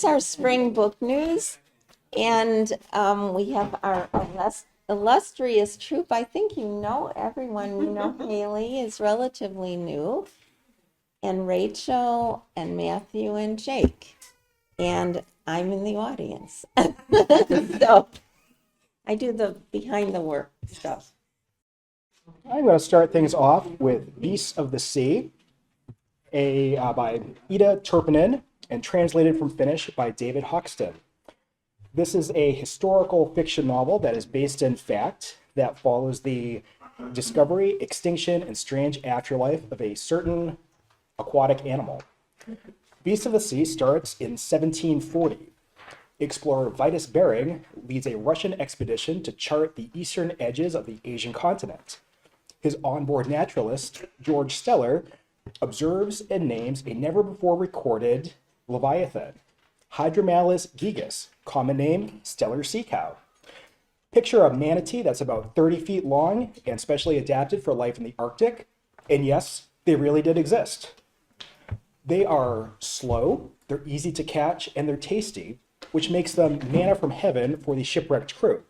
is our spring book news, and we have our illustrious troupe. I think you know everyone. You know Haley is relatively new, and Rachel and Matthew and Jake, and I'm in the audience. So I do the behind the work stuff. I'm going to start things off with Beasts of the Sea, by Ida Turpinen and translated from Finnish by David Hoxton. This is a historical fiction novel that is based in fact that follows the discovery, extinction, and strange afterlife of a certain aquatic animal. Beasts of the Sea starts in 1740. Explorer Vitus Bering leads a Russian expedition to chart the eastern edges of the Asian continent. His onboard naturalist, George Steller, observes and names a never-before-recorded leviathan, Hydromalus gigas, common name, Steller sea cow. Picture a manatee that's about 30 feet long and specially adapted for life in the Arctic. And yes, they really did exist. They are slow, they're easy to catch, and they're tasty, which makes them manna from heaven for the shipwrecked crew.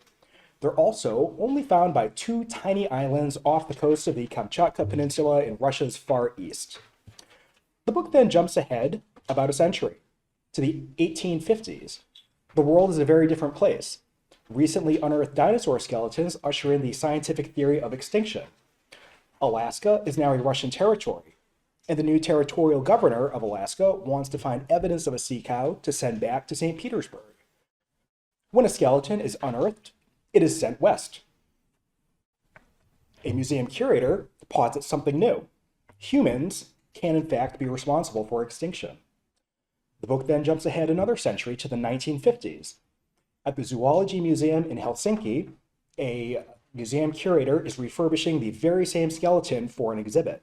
They're also only found by two tiny islands off the coast of the Kamchatka Peninsula in Russia's far east. The book then jumps ahead about a century to the 1850s. The world is a very different place. Recently unearthed dinosaur skeletons usher in the scientific theory of extinction. Alaska is now a Russian territory, and the new territorial governor of Alaska wants to find evidence of a sea cow to send back to St. Petersburg. When a skeleton is unearthed, it is sent west. A museum curator posits something new. Humans can in fact be responsible for extinction. The book then jumps ahead another century to the 1950s. At the Zoology Museum in Helsinki, a museum curator is refurbishing the very same skeleton for an exhibit.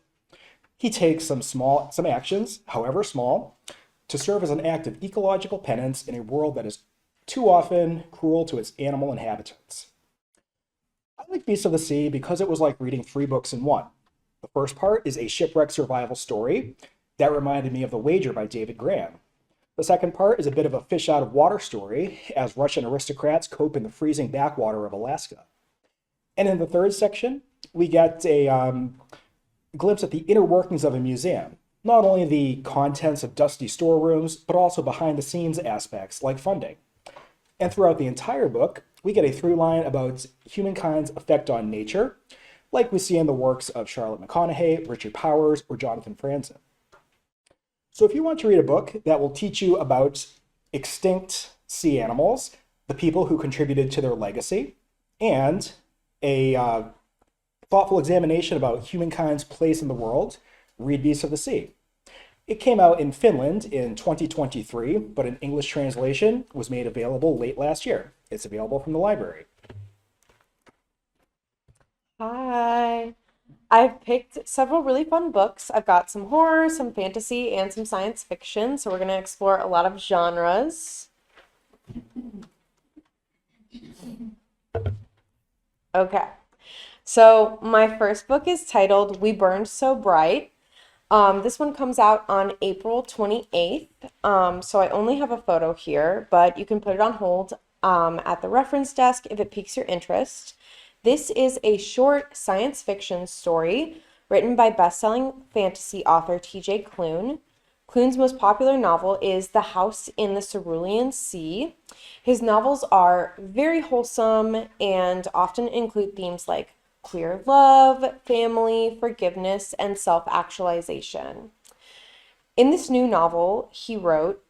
He takes some actions, however small, to serve as an act of ecological penance in a world that is too often cruel to its animal inhabitants. I like Beasts of the Sea because it was like reading three books in one. The first part is a shipwreck survival story that reminded me of The Wager by David Graham. The second part is a bit of a fish out of water story as Russian aristocrats cope in the freezing backwater of Alaska. And in the third section, we get a glimpse at the inner workings of a museum. Not only the contents of dusty storerooms, but also behind the scenes aspects like funding. And throughout the entire book, we get a through line about humankind's effect on nature, like we see in the works of Charlotte McConaughey, Richard Powers, or Jonathan Franzen. So if you want to read a book that will teach you about extinct sea animals, the people who contributed to their legacy, and a thoughtful examination about humankind's place in the world, read Beasts of the Sea. It came out in Finland in 2023, but an English translation was made available late last year. It's available from the library. Hi. I've picked several really fun books. I've got some horror, some fantasy, and some science fiction. So we're going to explore a lot of genres. Okay. So my first book is titled We Burned So Bright. This one comes out on April 28th. So I only have a photo here, but you can put it on hold at the reference desk if it piques your interest. This is a short science fiction story written by best-selling fantasy author T.J. Klune. Klune's most popular novel is The House in the Cerulean Sea. His novels are very wholesome and often include themes like queer love, family, forgiveness, and self-actualization. In this new novel he wrote,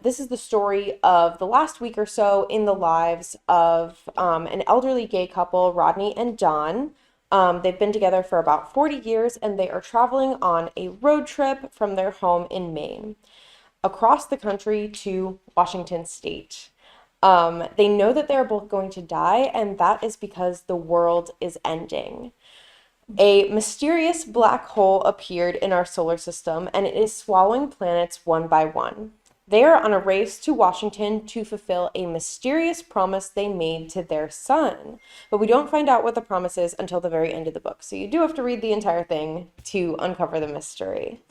this is the story of the last week or so in the lives of an elderly gay couple, Rodney and Don. They've been together for about 40 years, and they are traveling on a road trip from their home in Maine across the country to Washington State. They know that they're both going to die, and that is because the world is ending. A mysterious black hole appeared in our solar system, and it is swallowing planets one by one. They are on a race to Washington to fulfill a mysterious promise they made to their son. But we don't find out what the promise is until the very end of the book. So you do have to read the entire thing to uncover the mystery.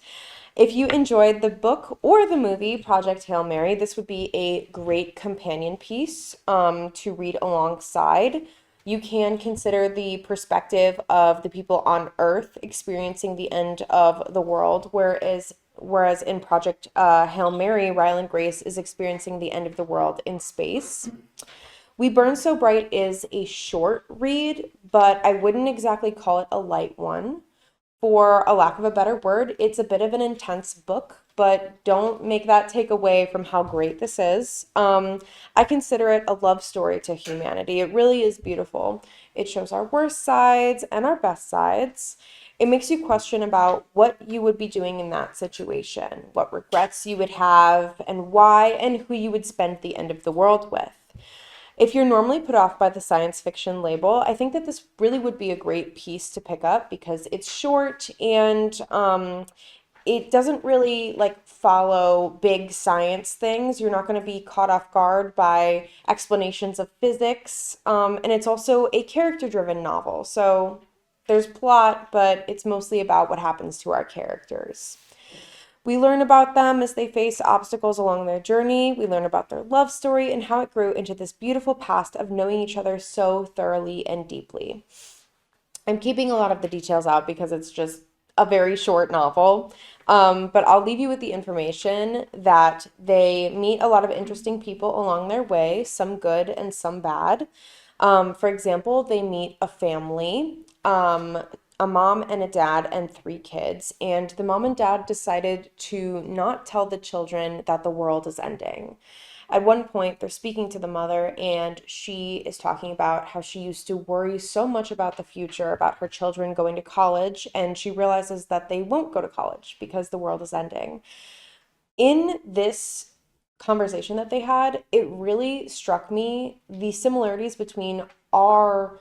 If you enjoyed the book or the movie Project Hail Mary, this would be a great companion piece to read alongside. You can consider the perspective of the people on Earth experiencing the end of the world, whereas in Project Hail Mary, Ryland Grace is experiencing the end of the world in space. We Burn So Bright is a short read, but I wouldn't exactly call it a light one. For a lack of a better word, it's a bit of an intense book, but don't make that take away from how great this is. I consider it a love story to humanity. It really is beautiful. It shows our worst sides and our best sides. It makes you question about what you would be doing in that situation, what regrets you would have, and why, and who you would spend the end of the world with. If you're normally put off by the science fiction label, I think that this really would be a great piece to pick up because it's short and it doesn't really like follow big science things. You're not going to be caught off guard by explanations of physics. And it's also a character-driven novel. So there's plot, but it's mostly about what happens to our characters. We learn about them as they face obstacles along their journey. We learn about their love story and how it grew into this beautiful past of knowing each other so thoroughly and deeply. I'm keeping a lot of the details out because it's just a very short novel, but I'll leave you with the information that they meet a lot of interesting people along their way, some good and some bad. For example, they meet a family. A mom and a dad and 3 kids, and the mom and dad decided to not tell the children that the world is ending. At one point, they're speaking to the mother, and she is talking about how she used to worry so much about the future, about her children going to college, and she realizes that they won't go to college because the world is ending. In this conversation that they had, it really struck me the similarities between our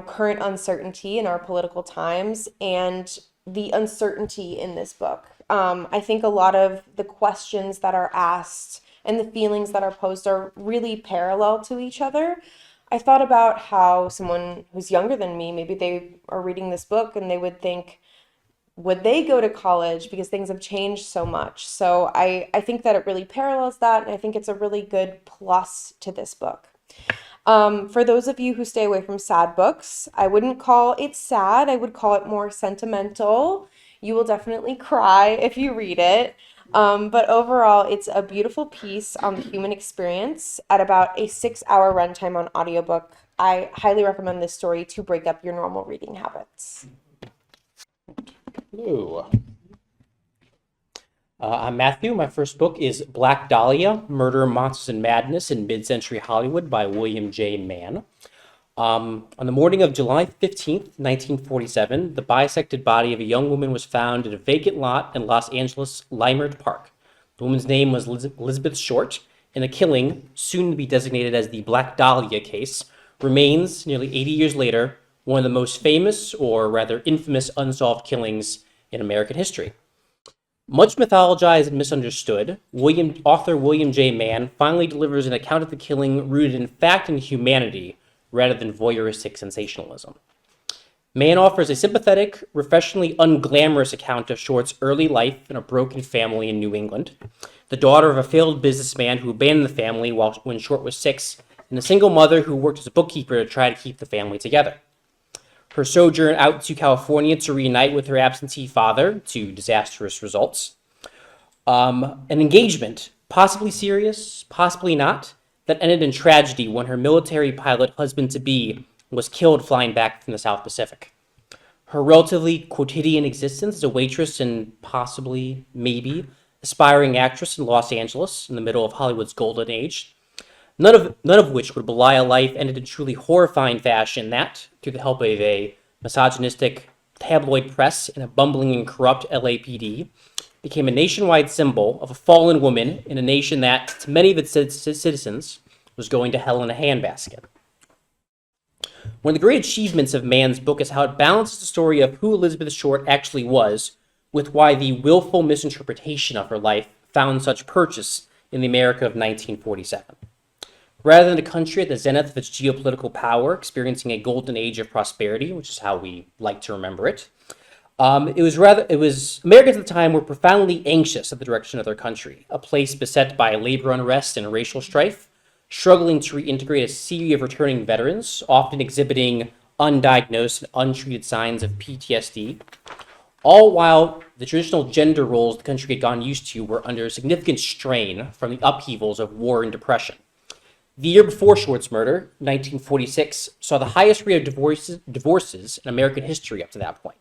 current uncertainty in our political times and the uncertainty in this book. I think a lot of the questions that are asked and the feelings that are posed are really parallel to each other. I thought about how someone who's younger than me, maybe they are reading this book and they would think, would they go to college because things have changed so much? So I think that it really parallels that, and I think it's a really good plus to this book. For those of you who stay away from sad books, I wouldn't call it sad. I would call it more sentimental. You will definitely cry if you read it. But overall, it's a beautiful piece on the human experience at about a 6-hour runtime on audiobook. I highly recommend this story to break up your normal reading habits. Hello. I'm Matthew. My first book is Black Dahlia, Murder, Monsters, and Madness in Mid-Century Hollywood by William J. Mann. On the morning of July 15th, 1947, the bisected body of a young woman was found in a vacant lot in Los Angeles' Leimert Park. The woman's name was Elizabeth Short, and the killing, soon to be designated as the Black Dahlia case, remains, nearly 80 years later, one of the most famous, or rather infamous, unsolved killings in American history. Much mythologized and misunderstood, author William J. Mann finally delivers an account of the killing rooted in fact and humanity rather than voyeuristic sensationalism. Mann offers a sympathetic, refreshingly unglamorous account of Short's early life in a broken family in New England, the daughter of a failed businessman who abandoned the family when Short was 6, and a single mother who worked as a bookkeeper to try to keep the family together. Her sojourn out to California to reunite with her absentee father, to disastrous results. An engagement, possibly serious, possibly not, that ended in tragedy when her military pilot husband-to-be was killed flying back from the South Pacific. Her relatively quotidian existence as a waitress and possibly, maybe, aspiring actress in Los Angeles in the middle of Hollywood's golden age. None of which would belie a life ended in truly horrifying fashion that, through the help of a misogynistic tabloid press and a bumbling and corrupt LAPD, became a nationwide symbol of a fallen woman in a nation that, to many of its citizens, was going to hell in a handbasket. One of the great achievements of Mann's book is how it balances the story of who Elizabeth Short actually was with why the willful misinterpretation of her life found such purchase in the America of 1947. Rather than a country at the zenith of its geopolitical power, experiencing a golden age of prosperity, which is how we like to remember it, Americans at the time were profoundly anxious at the direction of their country, a place beset by labor unrest and racial strife, struggling to reintegrate a sea of returning veterans, often exhibiting undiagnosed and untreated signs of PTSD, all while the traditional gender roles the country had gotten used to were under significant strain from the upheavals of war and depression. The year before Short's murder, 1946, saw the highest rate of divorces in American history up to that point,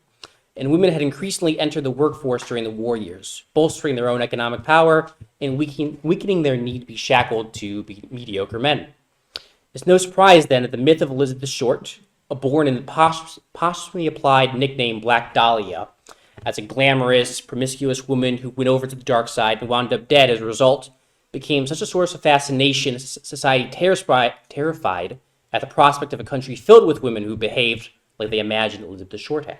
and women had increasingly entered the workforce during the war years, bolstering their own economic power and weakening their need to be shackled to be mediocre men. It's no surprise then that the myth of Elizabeth Short, born in the posthumously applied nickname Black Dahlia, as a glamorous, promiscuous woman who went over to the dark side and wound up dead as a result, became such a source of fascination as society terrified at the prospect of a country filled with women who behaved like they imagined Elizabeth Short had.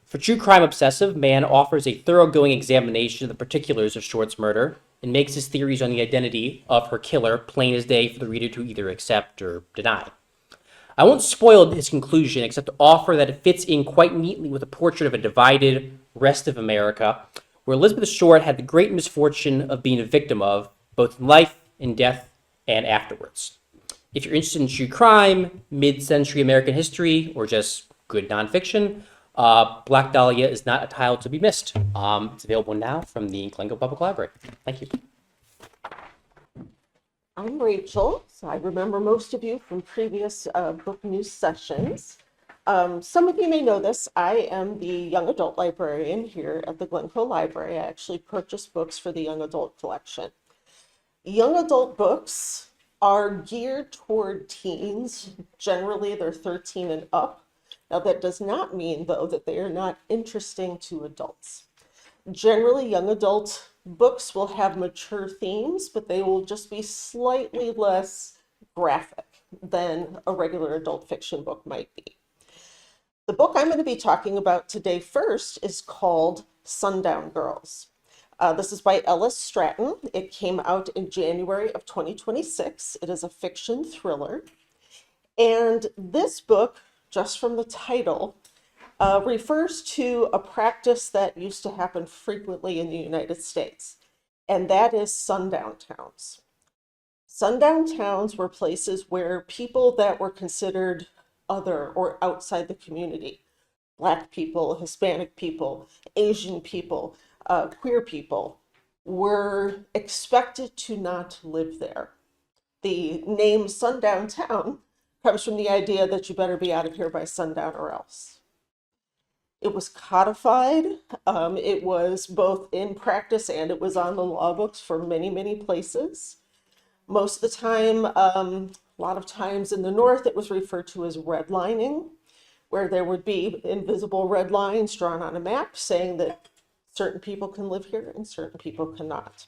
For True Crime Obsessive, Mann offers a thoroughgoing examination of the particulars of Short's murder and makes his theories on the identity of her killer plain as day for the reader to either accept or deny. I won't spoil his conclusion except to offer that it fits in quite neatly with a portrait of a divided rest of America, where Elizabeth Short had the great misfortune of being a victim of, both in life, in death, and afterwards. If you're interested in true crime, mid-century American history, or just good nonfiction, Black Dahlia is not a title to be missed. It's available now from the Glencoe Public Library. Thank you. I'm Rachel, so I remember most of you from previous book news sessions. Some of you may know this. I am the young adult librarian here at the Glencoe Library. I actually purchase books for the young adult collection. Young adult books are geared toward teens. Generally, they're 13 and up. Now, that does not mean, though, that they are not interesting to adults. Generally, young adult books will have mature themes, but they will just be slightly less graphic than a regular adult fiction book might be. The book I'm going to be talking about today first is called Sundown Girls. This is by Ellis Stratton. It came out in January of 2026. It is a fiction thriller. And this book, just from the title, refers to a practice that used to happen frequently in the United States, and that is sundown towns. Sundown towns were places where people that were considered other or outside the community, Black people, Hispanic people, Asian people, queer people, were expected to not live there. The name Sundown Town comes from the idea that you better be out of here by sundown or else. It was codified. It was both in practice and it was on the law books for many, many places. Most of the time, a lot of times in the North, it was referred to as redlining, where there would be invisible red lines drawn on a map saying that certain people can live here and certain people cannot.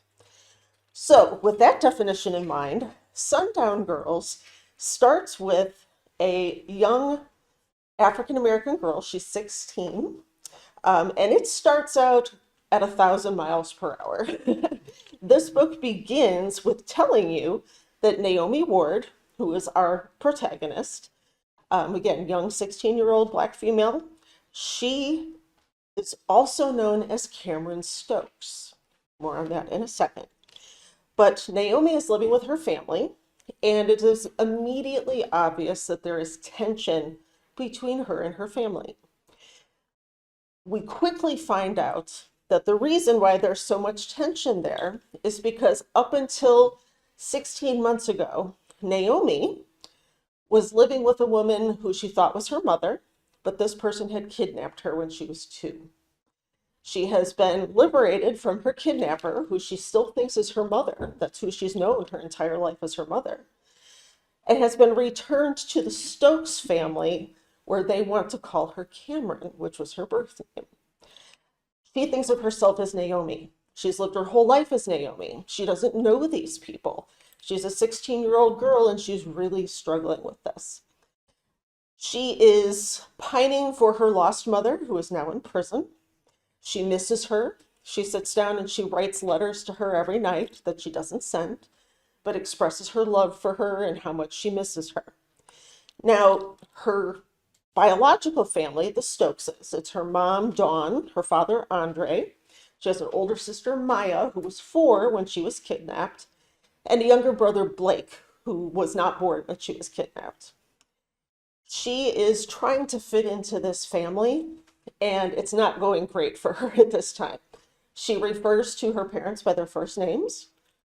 So with that definition in mind, Sundown Girls starts with a young African-American girl. She's 16, and it starts out at 1,000 miles per hour. This book begins with telling you that Naomi Ward, who is our protagonist, again, young 16-year-old Black female, she is also known as Cameron Stokes. More on that in a second. But Naomi is living with her family, and it is immediately obvious that there is tension between her and her family. We quickly find out that the reason why there's so much tension there is because up until 16 months ago, Naomi was living with a woman who she thought was her mother, but this person had kidnapped her when she was 2. She has been liberated from her kidnapper, who she still thinks is her mother. That's who she's known her entire life as her mother, and has been returned to the Stokes family, where they want to call her Cameron, which was her birth name. She thinks of herself as Naomi. She's lived her whole life as Naomi. She doesn't know these people. She's a 16-year-old girl, and she's really struggling with this. She is pining for her lost mother, who is now in prison. She misses her. She sits down and she writes letters to her every night that she doesn't send, but expresses her love for her and how much she misses her. Now, her biological family, the Stokeses. It's her mom, Dawn, her father, Andre. She has an older sister, Maya, who was 4 when she was kidnapped, and a younger brother, Blake, who was not born when she was kidnapped. She is trying to fit into this family, and it's not going great for her at this time. She refers to her parents by their first names.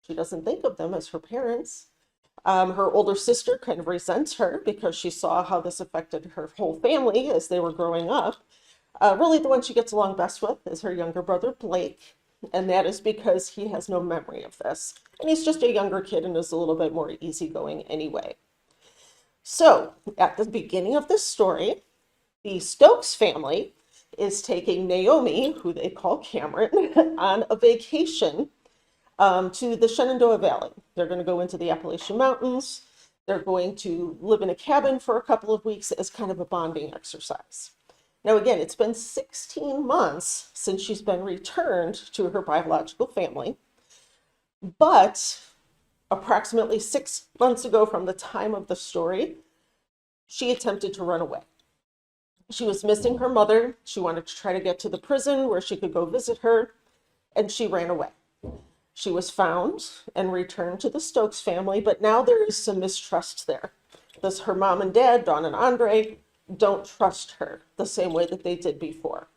She doesn't think of them as her parents. Her older sister kind of resents her because she saw how this affected her whole family as they were growing up. Really, the one she gets along best with is her younger brother, Blake, and that is because he has no memory of this. And he's just a younger kid and is a little bit more easygoing anyway. So, at the beginning of this story, the Stokes family is taking Naomi, who they call Cameron, on a vacation to the Shenandoah Valley. They're going to go into the Appalachian Mountains. They're going to live in a cabin for a couple of weeks as kind of a bonding exercise. Now, again, it's been 16 months since she's been returned to her biological family, but approximately 6 months ago from the time of the story, she attempted to run away. She was missing her mother. She wanted to try to get to the prison where she could go visit her, and she ran away. She was found and returned to the Stokes family, but now there is some mistrust there. Her mom and dad, Dawn and Andre, don't trust her the same way that they did before.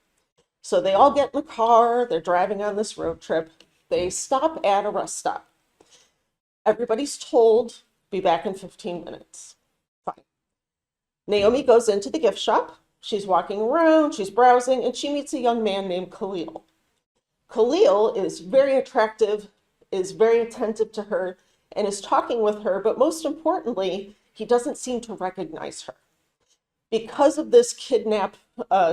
So they all get in the car, they're driving on this road trip. They stop at a rest stop. Everybody's told, be back in 15 minutes. Fine. Naomi goes into the gift shop. She's walking around, she's browsing, and she meets a young man named Khalil. Khalil is very attractive, is very attentive to her, and is talking with her, but most importantly, he doesn't seem to recognize her. Because of this kidnap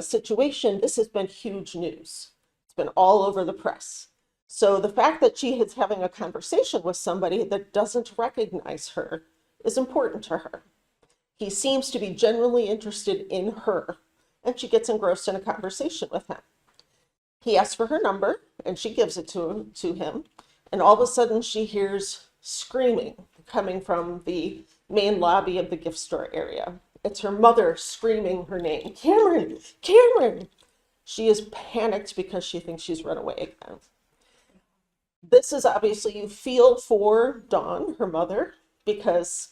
situation, this has been huge news. It's been all over the press. So the fact that she is having a conversation with somebody that doesn't recognize her is important to her. He seems to be genuinely interested in her, and she gets engrossed in a conversation with him. He asks for her number, and she gives it to him, and all of a sudden she hears screaming coming from the main lobby of the gift store area. It's her mother screaming her name, Cameron, Cameron. She is panicked because she thinks she's run away again. This is obviously, you feel for Dawn, her mother, because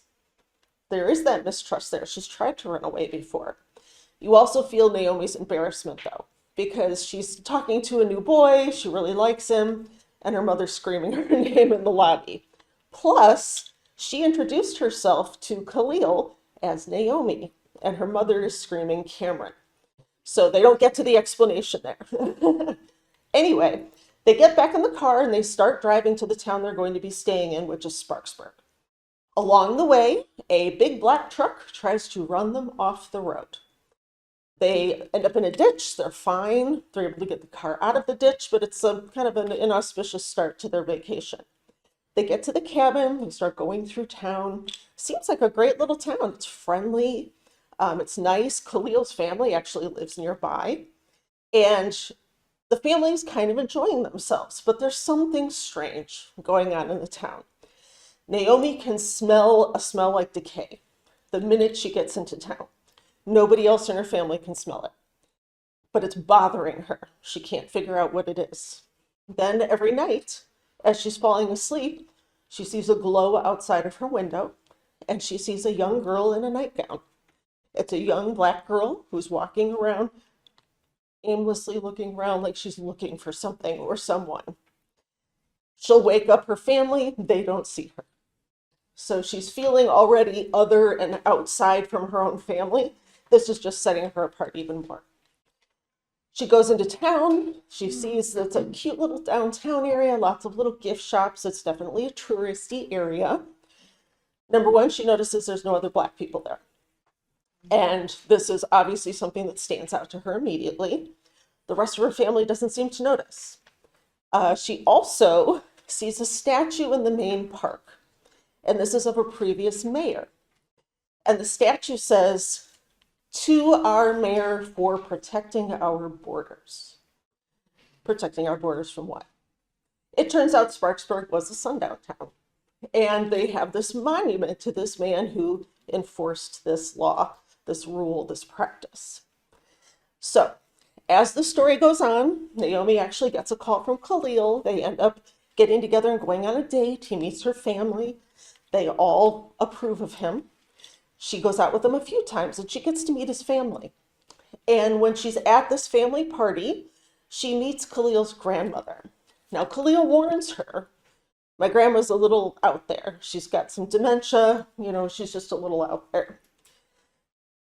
there is that mistrust there. She's tried to run away before. You also feel Naomi's embarrassment though, because she's talking to a new boy, she really likes him, and her mother's screaming her name in the lobby. Plus, she introduced herself to Khalil as Naomi, and her mother is screaming Cameron. So they don't get to the explanation there. Anyway, they get back in the car and they start driving to the town they're going to be staying in, which is Sparksburg. Along the way, a big black truck tries to run them off the road. They end up in a ditch, they're fine, they're able to get the car out of the ditch, but it's a kind of an inauspicious start to their vacation. They get to the cabin, they start going through town. Seems like a great little town. It's friendly, it's nice. Khalil's family actually lives nearby. And the family's kind of enjoying themselves, but there's something strange going on in the town. Naomi can smell a smell like decay the minute she gets into town. Nobody else in her family can smell it, but it's bothering her. She can't figure out what it is. Then every night, as she's falling asleep, she sees a glow outside of her window, and she sees a young girl in a nightgown. It's a young black girl who's walking around, aimlessly looking around like she's looking for something or someone. She'll wake up her family, they don't see her. So she's feeling already other and outside from her own family. This is just setting her apart even more. She goes into town. She sees that it's a cute little downtown area, lots of little gift shops. It's definitely a touristy area. Number one, she notices there's no other Black people there. And this is obviously something that stands out to her immediately. The rest of her family doesn't seem to notice. She also sees a statue in the main park. And this is of a previous mayor. And the statue says, "To our mayor for protecting our borders." Protecting our borders from what? It turns out Sparksburg was a sundown town. And they have this monument to this man who enforced this law this rule, this practice. So as the story goes on, Naomi actually gets a call from Khalil. They end up getting together and going on a date. He meets her family. They all approve of him. She goes out with him a few times and she gets to meet his family. And when she's at this family party, she meets Khalil's grandmother. Now, Khalil warns her, my grandma's a little out there. She's got some dementia, she's just a little out there.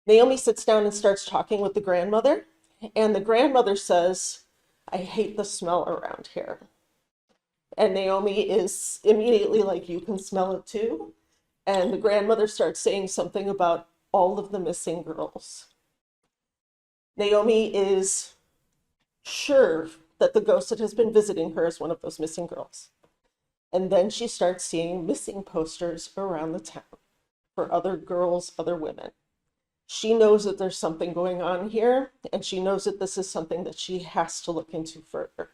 Naomi sits down and starts talking with the grandmother, and the grandmother says, I hate the smell around here. And Naomi is immediately like, you can smell it too. And the grandmother starts saying something about all of the missing girls. Naomi is sure that the ghost that has been visiting her is one of those missing girls. And then she starts seeing missing posters around the town for other girls, other women. She knows that there's something going on here, and she knows that this is something that she has to look into further.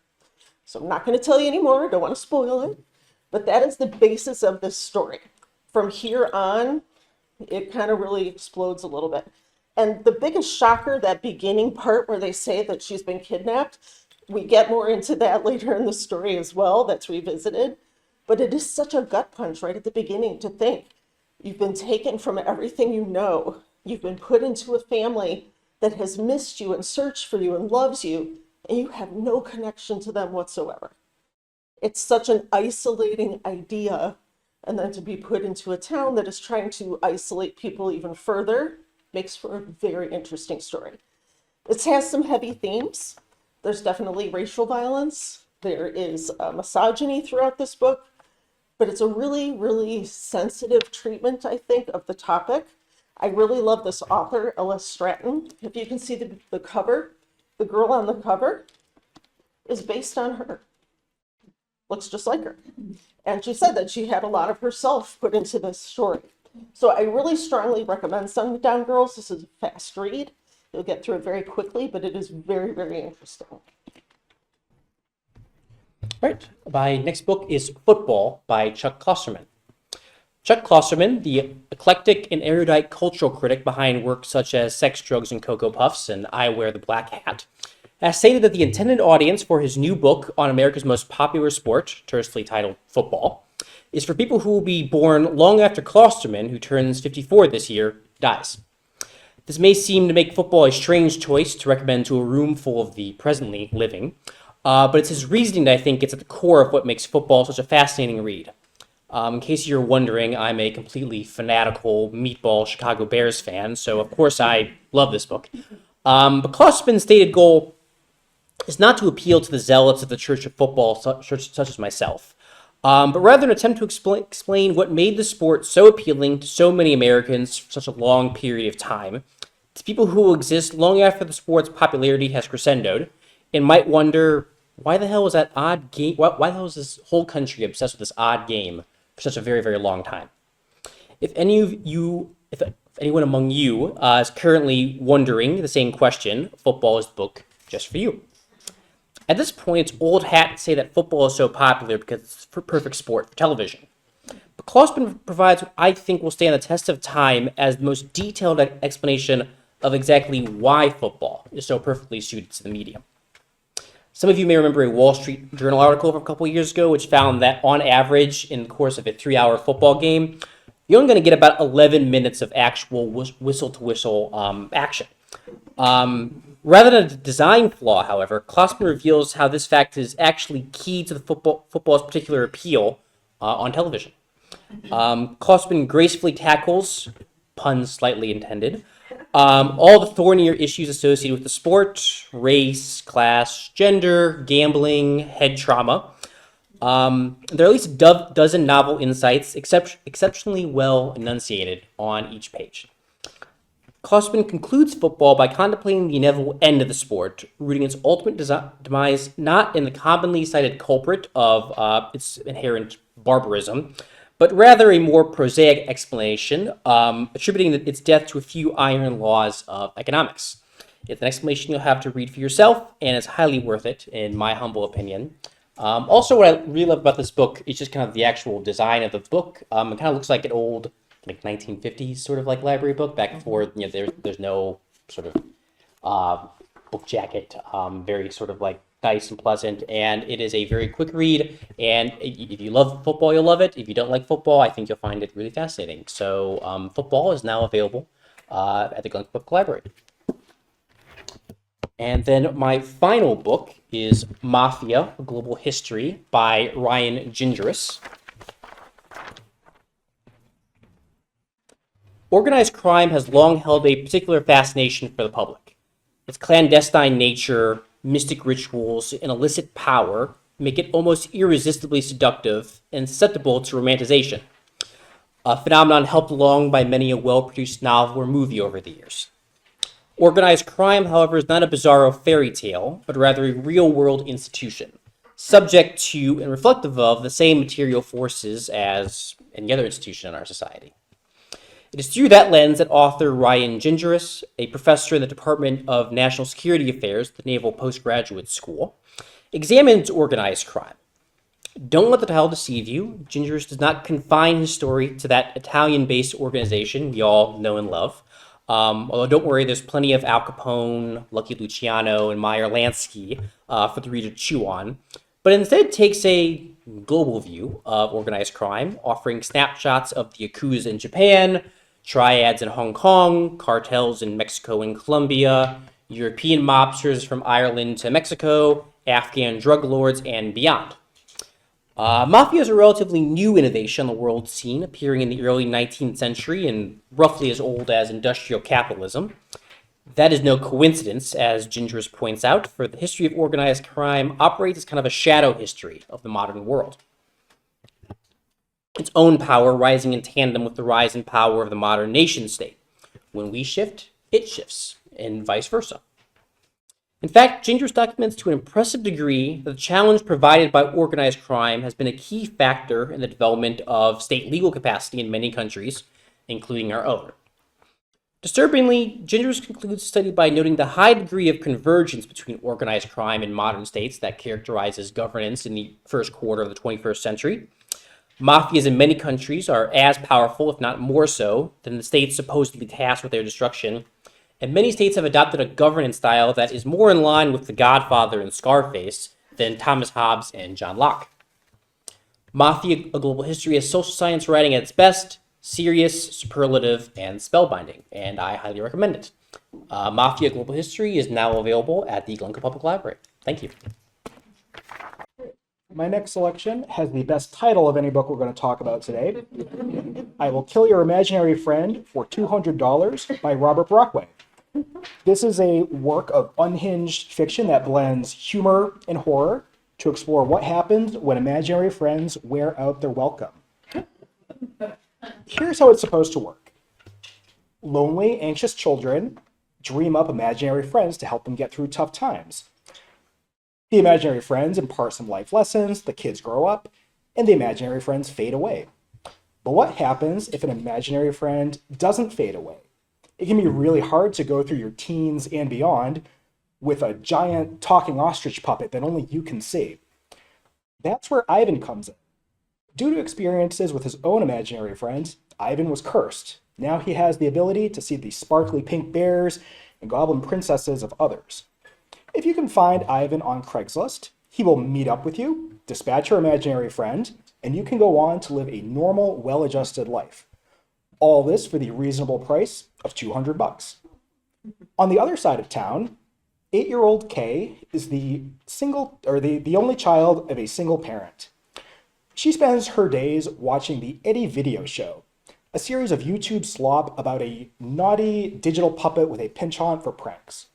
So I'm not going to tell you anymore. I don't want to spoil it. But that is the basis of this story. From here on, it kind of really explodes a little bit. And the biggest shocker, that beginning part where they say that she's been kidnapped, we get more into that later in the story as well. That's revisited. But it is such a gut punch right at the beginning to think you've been taken from everything you know. You've been put into a family that has missed you and searched for you and loves you, and you have no connection to them whatsoever. It's such an isolating idea, and then to be put into a town that is trying to isolate people even further makes for a very interesting story. It has some heavy themes. There's definitely racial violence. There is misogyny throughout this book, but it's a really, really sensitive treatment, I think, of the topic. I really love this author, Ella Stratton. If you can see the cover, the girl on the cover is based on her. Looks just like her. And she said that she had a lot of herself put into this story. So I really strongly recommend Sundown Girls. This is a fast read. You'll get through it very quickly, but it is very, very interesting. All right, my next book is Football by Chuck Klosterman. Chuck Klosterman, the eclectic and erudite cultural critic behind works such as Sex, Drugs, and Cocoa Puffs and I Wear the Black Hat, has stated that the intended audience for his new book on America's most popular sport, tersely titled Football, is for people who will be born long after Klosterman, who turns 54 this year, dies. This may seem to make football a strange choice to recommend to a room full of the presently living, but it's his reasoning that I think gets at the core of what makes football such a fascinating read. In case you're wondering, I'm a completely fanatical meatball Chicago Bears fan, so of course I love this book. But Klosterman's stated goal is not to appeal to the zealots of the Church of Football, such as myself, but rather an attempt to explain what made the sport so appealing to so many Americans for such a long period of time, to people who will exist long after the sport's popularity has crescendoed, and might wonder, why the hell was that odd game? Why the hell was this whole country obsessed with this odd game for such a very, very long time? If anyone among you is currently wondering the same question, football is the book just for you. At this point, it's old hat to say that football is so popular because it's a perfect sport for television. But Klosterman provides what I think will stand the test of time as the most detailed explanation of exactly why football is so perfectly suited to the medium. Some of you may remember a Wall Street Journal article from a couple of years ago, which found that on average, in the course of a 3-hour football game, you're only going to get about 11 minutes of actual whistle-to-whistle action. Rather than a design flaw, however, Klosterman reveals how this fact is actually key to the football's particular appeal on television. Klosterman gracefully tackles, pun slightly intended, all the thornier issues associated with the sport: race, class, gender, gambling, head trauma. There are at least a dozen novel insights, exceptionally well enunciated on each page. Klosterman concludes football by contemplating the inevitable end of the sport, rooting its ultimate demise not in the commonly cited culprit of its inherent barbarism, but rather a more prosaic explanation, attributing its death to a few iron laws of economics. It's an explanation you'll have to read for yourself, and it's highly worth it, in my humble opinion. Also, what I really love about this book is just kind of the actual design of the book. It kind of looks like an old like 1950s sort of like library book back before, there's no sort of book jacket, very sort of like nice and pleasant, and it is a very quick read, and if you love football, you'll love it. If you don't like football, I think you'll find it really fascinating. So football is now available at the Glen Public Library. And then my final book is Mafia: A Global History by Ryan Gingeris. Organized crime has long held a particular fascination for the public. Its clandestine nature, mystic rituals, and illicit power make it almost irresistibly seductive and susceptible to romanticization, a phenomenon helped along by many a well-produced novel or movie over the years. Organized crime, however, is not a bizarro fairy tale, but rather a real-world institution, subject to and reflective of the same material forces as any other institution in our society. It is through that lens that author Ryan Gingeris, a professor in the Department of National Security Affairs at the Naval Postgraduate School, examines organized crime. Don't let the title deceive you. Gingeris does not confine his story to that Italian-based organization we all know and love. Although don't worry, there's plenty of Al Capone, Lucky Luciano, and Meyer Lansky for the reader to chew on, but instead takes a global view of organized crime, offering snapshots of the Yakuza in Japan, triads in Hong Kong, cartels in Mexico and Colombia, European mobsters from Ireland to Mexico, Afghan drug lords, and beyond. Mafia is a relatively new innovation on the world scene, appearing in the early 19th century and roughly as old as industrial capitalism. That is no coincidence, as Gingeris points out, for the history of organized crime operates as kind of a shadow history of the modern world. Its own power rising in tandem with the rise in power of the modern nation state. When we shift, it shifts, and vice versa. In fact, Gingeris documents to an impressive degree that the challenge provided by organized crime has been a key factor in the development of state legal capacity in many countries, including our own. Disturbingly, Gingeris concludes the study by noting the high degree of convergence between organized crime in modern states that characterizes governance in the first quarter of the 21st century. Mafias in many countries are as powerful, if not more so, than the states supposedly tasked with their destruction, and many states have adopted a governance style that is more in line with The Godfather and Scarface than Thomas Hobbes and John Locke. Mafia: A Global History is social science writing at its best, serious, superlative, and spellbinding, and I highly recommend it. Mafia: A Global History is now available at the Glencoe Public Library. Thank you. My next selection has the best title of any book we're going to talk about today. I Will Kill Your Imaginary Friend for $200 by Robert Brockway. This is a work of unhinged fiction that blends humor and horror to explore what happens when imaginary friends wear out their welcome. Here's how it's supposed to work. Lonely, anxious children dream up imaginary friends to help them get through tough times. The imaginary friends impart some life lessons, the kids grow up, and the imaginary friends fade away. But what happens if an imaginary friend doesn't fade away? It can be really hard to go through your teens and beyond with a giant talking ostrich puppet that only you can see. That's where Ivan comes in. Due to experiences with his own imaginary friends, Ivan was cursed. Now he has the ability to see the sparkly pink bears and goblin princesses of others. If you can find Ivan on Craigslist, he will meet up with you, dispatch your imaginary friend, and you can go on to live a normal, well-adjusted life. All this for the reasonable price of $200. On the other side of town, 8-year-old Kay is the only child of a single parent. She spends her days watching the Eddie Video Show, a series of YouTube slop about a naughty digital puppet with a penchant for pranks.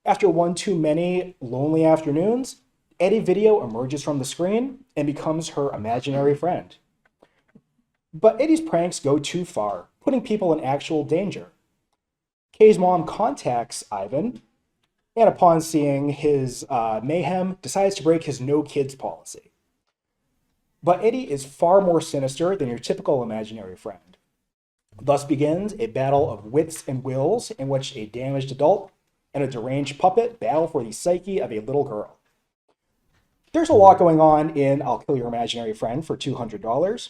After one too many lonely afternoons, Eddie Video emerges from the screen and becomes her imaginary friend. But Eddie's pranks go too far, putting people in actual danger. Kay's mom contacts Ivan, and upon seeing his mayhem, decides to break his no kids policy. But Eddie is far more sinister than your typical imaginary friend. Thus begins a battle of wits and wills in which a damaged adult and a deranged puppet battle for the psyche of a little girl. There's a lot going on in I'll Kill Your Imaginary Friend for $200.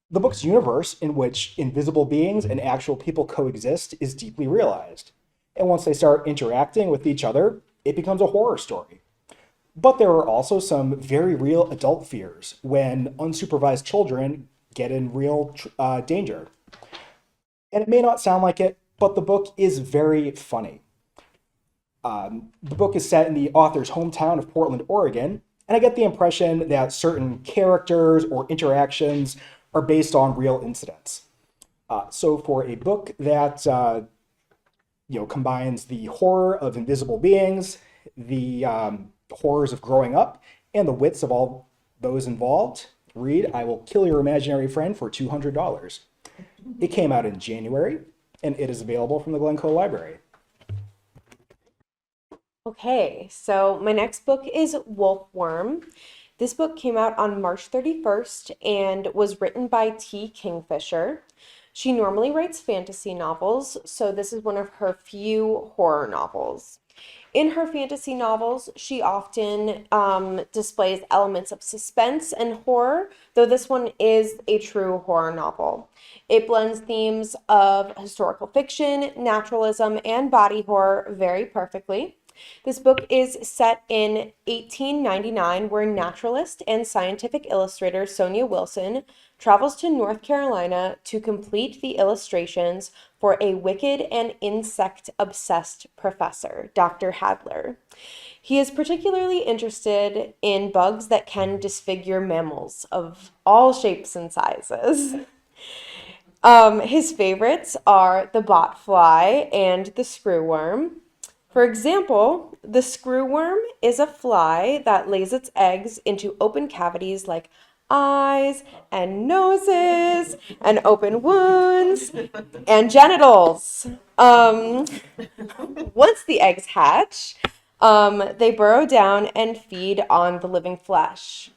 The book's universe, in which invisible beings and actual people coexist, is deeply realized. And once they start interacting with each other, it becomes a horror story. But there are also some very real adult fears when unsupervised children get in real danger. And it may not sound like it, but the book is very funny. The book is set in the author's hometown of Portland, Oregon, and I get the impression that certain characters or interactions are based on real incidents. So for a book that combines the horror of invisible beings, the horrors of growing up, and the wits of all those involved, read I Will Kill Your Imaginary Friend for $200. It came out in January, and it is available from the Glencoe Library. Okay, so my next book is Wolfworm. This book came out on March 31st and was written by T. Kingfisher. She normally writes fantasy novels, so this is one of her few horror novels. In her fantasy novels, she often displays elements of suspense and horror, though this one is a true horror novel. It blends themes of historical fiction, naturalism, and body horror very perfectly. This book is set in 1899, where naturalist and scientific illustrator Sonia Wilson travels to North Carolina to complete the illustrations for a wicked and insect-obsessed professor, Dr. Hadler. He is particularly interested in bugs that can disfigure mammals of all shapes and sizes. His favorites are the botfly and the screwworm. For example, the screwworm is a fly that lays its eggs into open cavities like eyes and noses and open wounds and genitals. Once the eggs hatch, they burrow down and feed on the living flesh.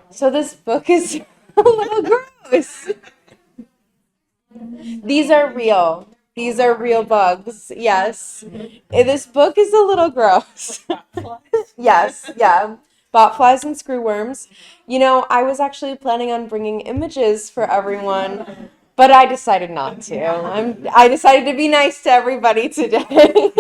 So this book is a little gross. These are real. These are real bugs. Yes. This book is a little gross. Yes, yeah. Botflies and screwworms. You know, I was actually planning on bringing images for everyone, but I decided not to. I decided to be nice to everybody today.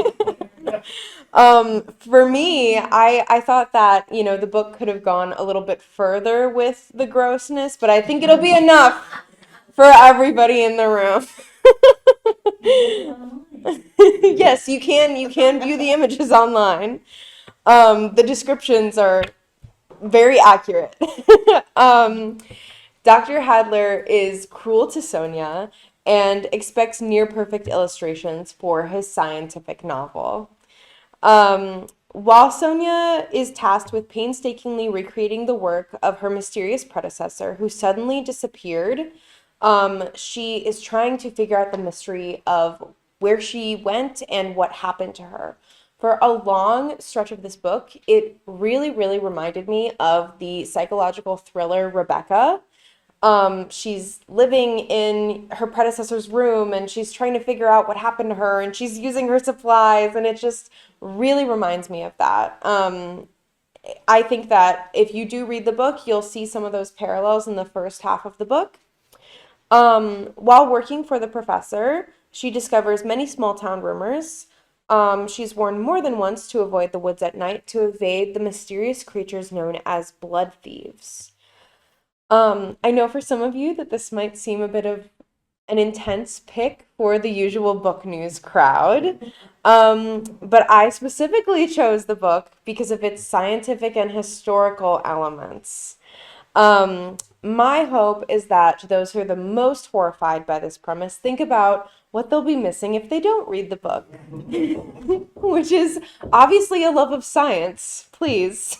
For me, I thought that, the book could have gone a little bit further with the grossness, but I think it'll be enough for everybody in the room. Yes, you can view the images online. The descriptions are very accurate. Dr. Hadler is cruel to Sonia and expects near perfect illustrations for his scientific novel. While Sonia is tasked with painstakingly recreating the work of her mysterious predecessor who suddenly disappeared, she is trying to figure out the mystery of where she went and what happened to her. For a long stretch of this book, it really, really reminded me of the psychological thriller Rebecca. She's living in her predecessor's room and she's trying to figure out what happened to her and she's using her supplies, and it just really reminds me of that. I think that if you do read the book, you'll see some of those parallels in the first half of the book. While working for the professor, she discovers many small town rumors. She's warned more than once to avoid the woods at night to evade the mysterious creatures known as blood thieves. I know for some of you that this might seem a bit of an intense pick for the usual book news crowd, but I specifically chose the book because of its scientific and historical elements. My hope is that those who are the most horrified by this premise think about what they'll be missing if they don't read the book, which is obviously a love of science, please.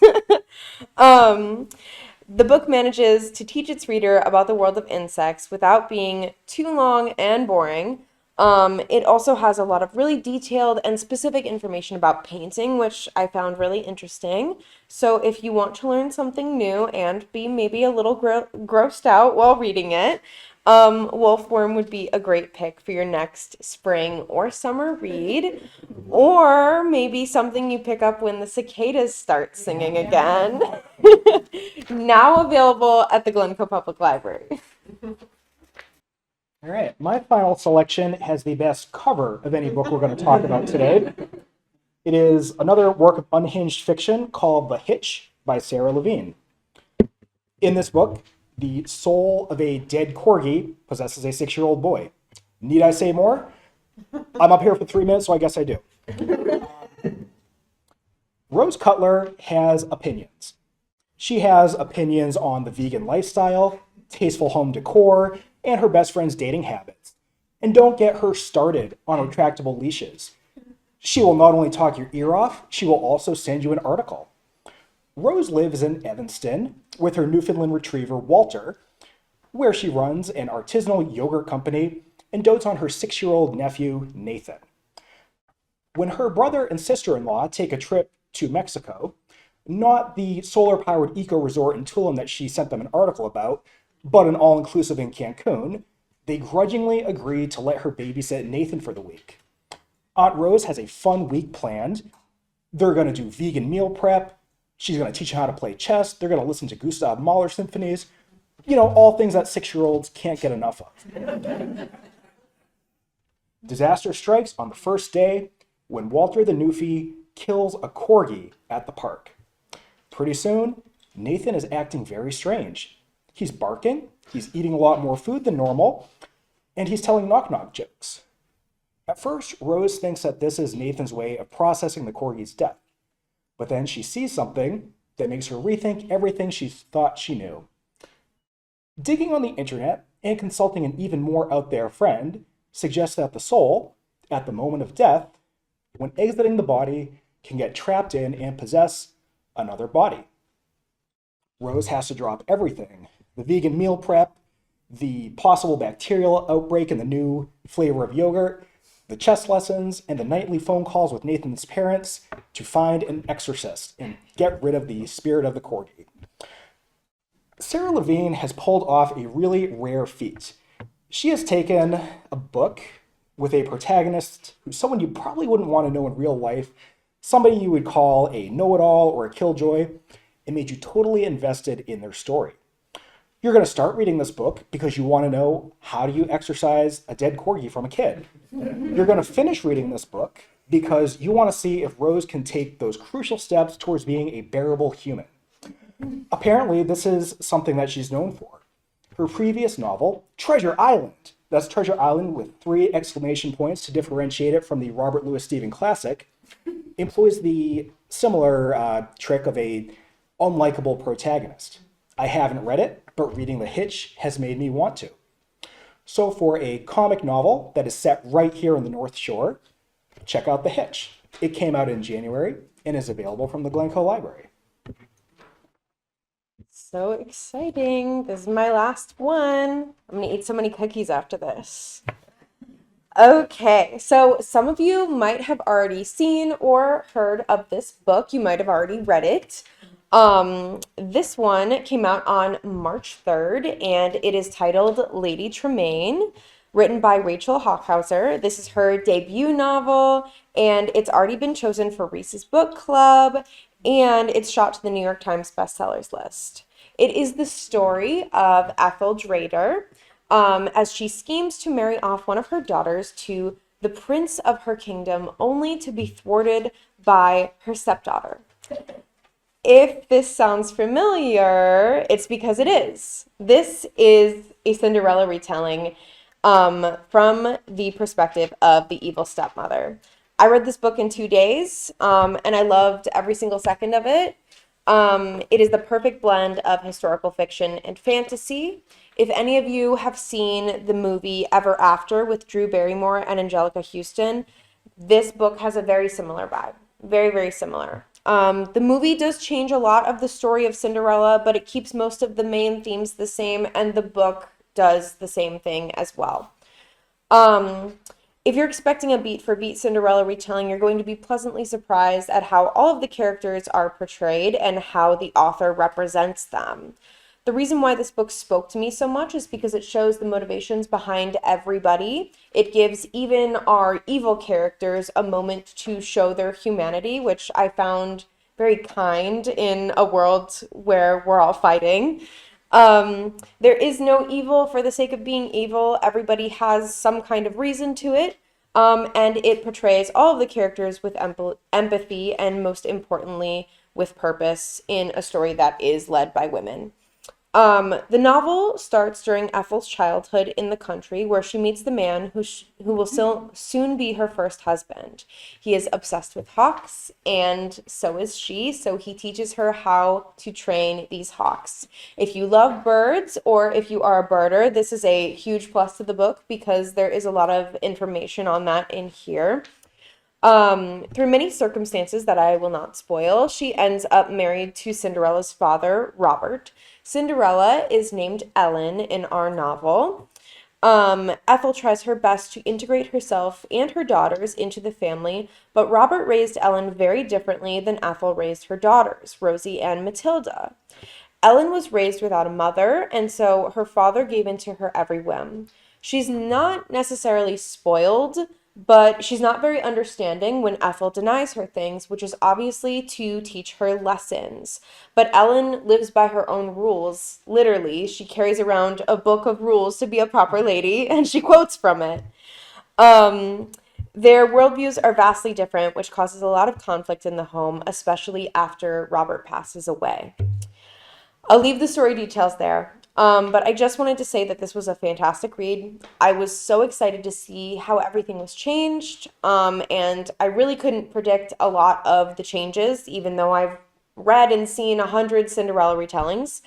The book manages to teach its reader about the world of insects without being too long and boring. It also has a lot of really detailed and specific information about painting, which I found really interesting. So if you want to learn something new and be maybe a little grossed out while reading it, Wolfworm would be a great pick for your next spring or summer read, or maybe something you pick up when the cicadas start singing again. Now available at the Glencoe Public Library. All right, my final selection has the best cover of any book we're going to talk about today. It is another work of unhinged fiction called The Hitch by Sarah Levine. In this book, the soul of a dead corgi possesses a 6-year-old boy. Need I say more? I'm up here for 3 minutes, so I guess I do. Rose Cutler has opinions. She has opinions on the vegan lifestyle, tasteful home decor, and her best friend's dating habits. And don't get her started on retractable leashes. She will not only talk your ear off, she will also send you an article. Rose lives in Evanston with her Newfoundland retriever, Walter, where she runs an artisanal yogurt company and dotes on her 6-year-old nephew, Nathan. When her brother and sister-in-law take a trip to Mexico, not the solar-powered eco-resort in Tulum that she sent them an article about, but an all-inclusive in Cancun, they grudgingly agree to let her babysit Nathan for the week. Aunt Rose has a fun week planned. They're going to do vegan meal prep. She's going to teach them how to play chess. They're going to listen to Gustav Mahler symphonies. You know, all things that 6-year-olds can't get enough of. Disaster strikes on the first day when Walter the Newfie kills a corgi at the park. Pretty soon, Nathan is acting very strange. He's barking, he's eating a lot more food than normal, and he's telling knock-knock jokes. At first, Rose thinks that this is Nathan's way of processing the corgi's death, but then she sees something that makes her rethink everything she thought she knew. Digging on the internet and consulting an even more out-there friend suggests that the soul, at the moment of death, when exiting the body, can get trapped in and possess another body. Rose has to drop everything: the vegan meal prep, the possible bacterial outbreak in the new flavor of yogurt, the chess lessons, and the nightly phone calls with Nathan's parents to find an exorcist and get rid of the spirit of the corgi. Sarah Levine has pulled off a really rare feat. She has taken a book with a protagonist who's someone you probably wouldn't want to know in real life, somebody you would call a know-it-all or a killjoy, and made you totally invested in their story. You're going to start reading this book because you want to know, how do you exorcise a dead corgi from a kid? You're going to finish reading this book because you want to see if Rose can take those crucial steps towards being a bearable human. Apparently, this is something that she's known for. Her previous novel, Treasure Island, that's Treasure Island with 3 exclamation points to differentiate it from the Robert Louis Steven classic, employs the similar trick of a unlikable protagonist. I haven't read it, but reading The Hitch has made me want to. So for a comic novel that is set right here on the North Shore, check out The Hitch. It came out in January and is available from the Glencoe Library. So exciting. This is my last one. I'm going to eat so many cookies after this. Okay, so some of you might have already seen or heard of this book. You might have already read it. This one came out on March 3rd, and it is titled Lady Tremaine, written by Rachel Hockhauser. This is her debut novel, and it's already been chosen for Reese's Book Club, and it's shot to the New York Times bestsellers list. It is the story of Ethel Drader, as she schemes to marry off one of her daughters to the prince of her kingdom, only to be thwarted by her stepdaughter. If this sounds familiar, it's because it is. This is a Cinderella retelling from the perspective of the evil stepmother. I read this book in 2 days, and I loved every single second of it. It is the perfect blend of historical fiction and fantasy. If any of you have seen the movie Ever After with Drew Barrymore and Angelica Houston, this book has a very similar vibe. Very, very similar. The movie does change a lot of the story of Cinderella, but it keeps most of the main themes the same, and the book does the same thing as well. If you're expecting a beat-for-beat Cinderella retelling, you're going to be pleasantly surprised at how all of the characters are portrayed and how the author represents them. The reason why this book spoke to me so much is because it shows the motivations behind everybody. It gives even our evil characters a moment to show their humanity, which I found very kind in a world where we're all fighting. There is no evil for the sake of being evil. Everybody has some kind of reason to it. And it portrays all of the characters with empathy and, most importantly, with purpose in a story that is led by women. The novel starts during Ethel's childhood in the country, where she meets the man who will soon be her first husband. He is obsessed with hawks, and so is she, so he teaches her how to train these hawks. If you love birds, or if you are a birder, this is a huge plus to the book because there is a lot of information on that in here. Through many circumstances that I will not spoil, she ends up married to Cinderella's father, Robert. Cinderella is named Ellen in our novel. Ethel tries her best to integrate herself and her daughters into the family, but Robert raised Ellen very differently than Ethel raised her daughters, Rosie and Matilda. Ellen was raised without a mother, and so her father gave in to her every whim. She's not necessarily spoiled, but she's not very understanding when Ethel denies her things, which is obviously to teach her lessons. But Ellen lives by her own rules. Literally, she carries around a book of rules to be a proper lady, and she quotes from it. Um, their worldviews are vastly different, which causes a lot of conflict in the home, especially after Robert passes away. I'll leave the story details there. But I just wanted to say that this was a fantastic read. I was so excited to see how everything was changed. And I really couldn't predict a lot of the changes, even though I've read and seen 100 Cinderella retellings.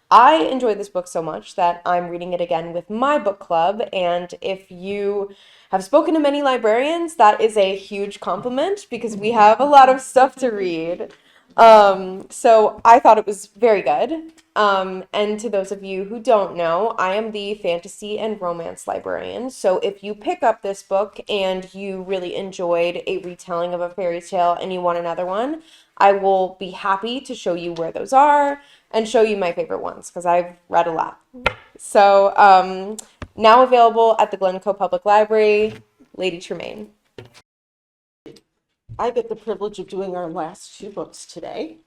I enjoyed this book so much that I'm reading it again with my book club. And if you have spoken to many librarians, that is a huge compliment because we have a lot of stuff to read. So I thought it was very good. And to those of you who don't know, I am the fantasy and romance librarian. So if you pick up this book and you really enjoyed a retelling of a fairy tale and you want another one, I will be happy to show you where those are and show you my favorite ones because I've read a lot. So now available at the Glencoe Public Library, Lady Tremaine. I get the privilege of doing our last two books today.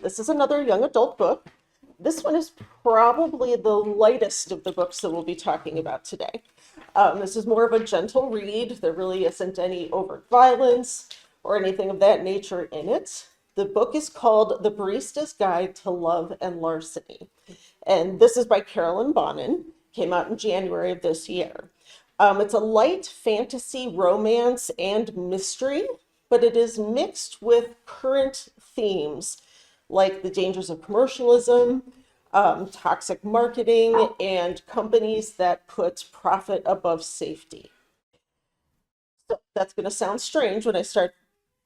This is another young adult book. This one is probably the lightest of the books that we'll be talking about today. This is more of a gentle read. There really isn't any overt violence or anything of that nature in it. The book is called The Barista's Guide to Love and Larceny. And this is by Carolyn Bonin. Came out in January of this year. It's a light fantasy, romance, and mystery, but it is mixed with current themes like the dangers of commercialism, toxic marketing, and companies that put profit above safety. So that's going to sound strange when I start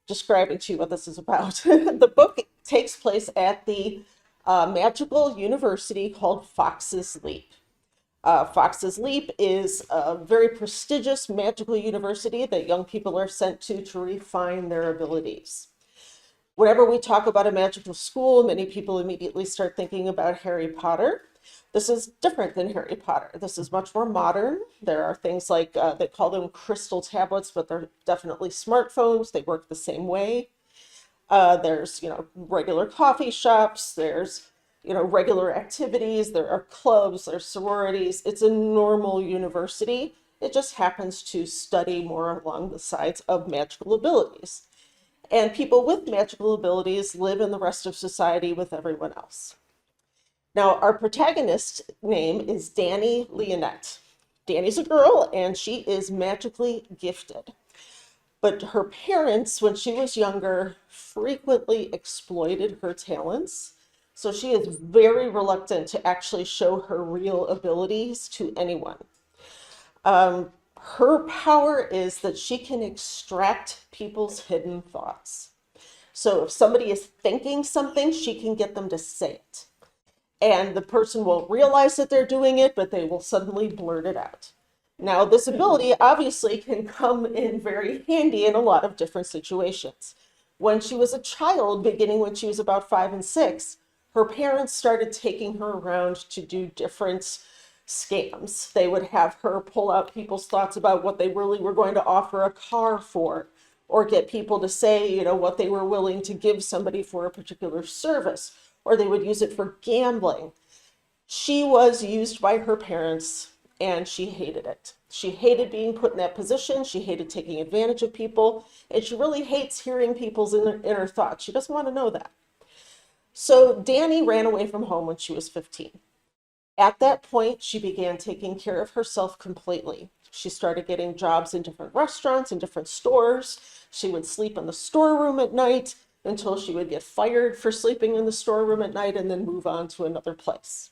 describing to you what this is about. The book takes place at the magical university called Fox's Leap. Fox's Leap is a very prestigious magical university that young people are sent to refine their abilities. Whenever we talk about a magical school, many people immediately start thinking about Harry Potter. This is different than Harry Potter. This is much more modern. There are things like, they call them crystal tablets, but they're definitely smartphones. They work the same way. There's, regular coffee shops. There's, regular activities. There are clubs, there's sororities. It's a normal university. It just happens to study more along the sides of magical abilities. And people with magical abilities live in the rest of society with everyone else. Now, our protagonist's name is Dani Leonette. Dani's a girl, and she is magically gifted. But her parents, when she was younger, frequently exploited her talents. So she is very reluctant to actually show her real abilities to anyone. Her power is that she can extract people's hidden thoughts. So if somebody is thinking something, she can get them to say it. And the person won't realize that they're doing it, but they will suddenly blurt it out. Now, this ability obviously can come in very handy in a lot of different situations. When she was a child, beginning when she was about 5 and 6, her parents started taking her around to do different scams. They would have her pull out people's thoughts about what they really were going to offer a car for, or get people to say, what they were willing to give somebody for a particular service, or they would use it for gambling. She was used by her parents and she hated it. She hated being put in that position. She hated taking advantage of people. And she really hates hearing people's inner thoughts. She doesn't want to know that. So Danny ran away from home when she was 15. At that point, she began taking care of herself completely. She started getting jobs in different restaurants and different stores. She would sleep in the storeroom at night until she would get fired for sleeping in the storeroom at night and then move on to another place.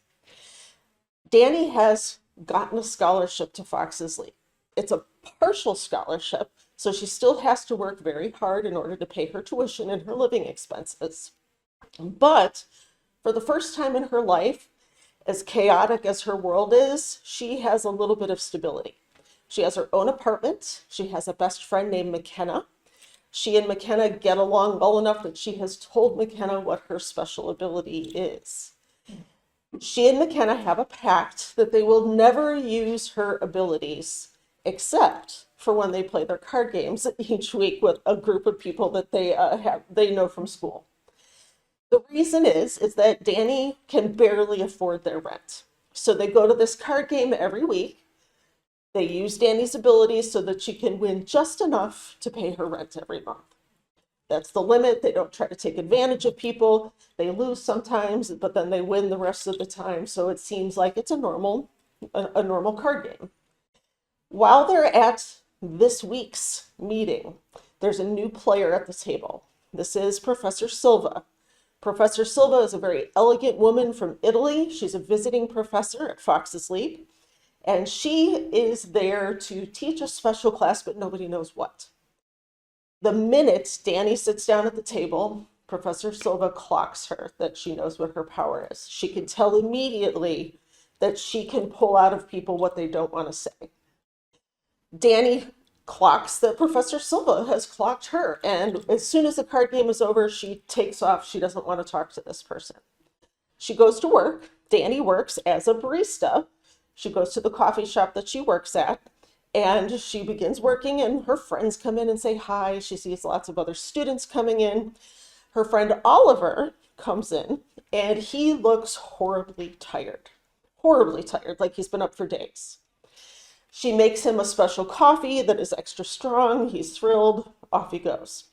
Danny has gotten a scholarship to Fox's Leap. It's a partial scholarship, so she still has to work very hard in order to pay her tuition and her living expenses. But for the first time in her life, as chaotic as her world is, she has a little bit of stability. She has her own apartment. She has a best friend named McKenna. She and McKenna get along well enough that she has told McKenna what her special ability is. She and McKenna have a pact that they will never use her abilities except for when they play their card games each week with a group of people that they know from school. The reason is that Danny can barely afford their rent. So they go to this card game every week. They use Danny's abilities so that she can win just enough to pay her rent every month. That's the limit. They don't try to take advantage of people. They lose sometimes, but then they win the rest of the time. So it seems like it's a normal card game. While they're at this week's meeting, there's a new player at the table. This is Professor Silva. Professor Silva is a very elegant woman from Italy. She's a visiting professor at Fox's Leap, and she is there to teach a special class, but nobody knows what. The minute Danny sits down at the table, Professor Silva clocks her that she knows what her power is. She can tell immediately that she can pull out of people what they don't want to say. Danny clocks that Professor Silva has clocked her. And as soon as the card game is over, she takes off. She doesn't want to talk to this person. She goes to work. Danny works as a barista. She goes to the coffee shop that she works at, and she begins working, and her friends come in and say hi. She sees lots of other students coming in. Her friend Oliver comes in, and he looks horribly tired, like he's been up for days. She makes him a special coffee that is extra strong. He's thrilled. Off he goes.